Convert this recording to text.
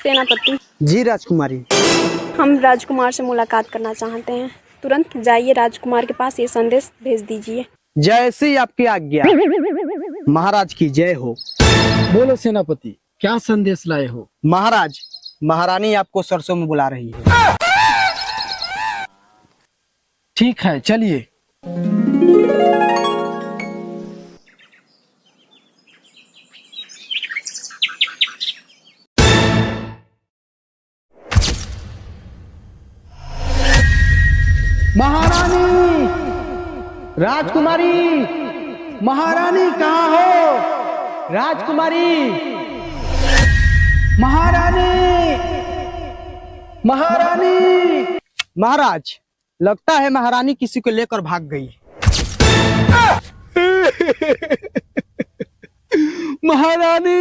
सेनापति जी राजकुमारी। हम राजकुमार से मुलाकात करना चाहते हैं। तुरंत जाइए राजकुमार के पास ये संदेश भेज दीजिए। जैसी आपकी आज्ञा। महाराज की जय हो। बोलो सेनापति, क्या संदेश लाए हो? महाराज, महारानी आपको सरसों में बुला रही है। ठीक है, चलिए। महारानी, राजकुमारी, महारानी कहाँ हो? राजकुमारी, महारानी, महारानी। महाराज, लगता है महारानी किसी को लेकर भाग गई। महारानी।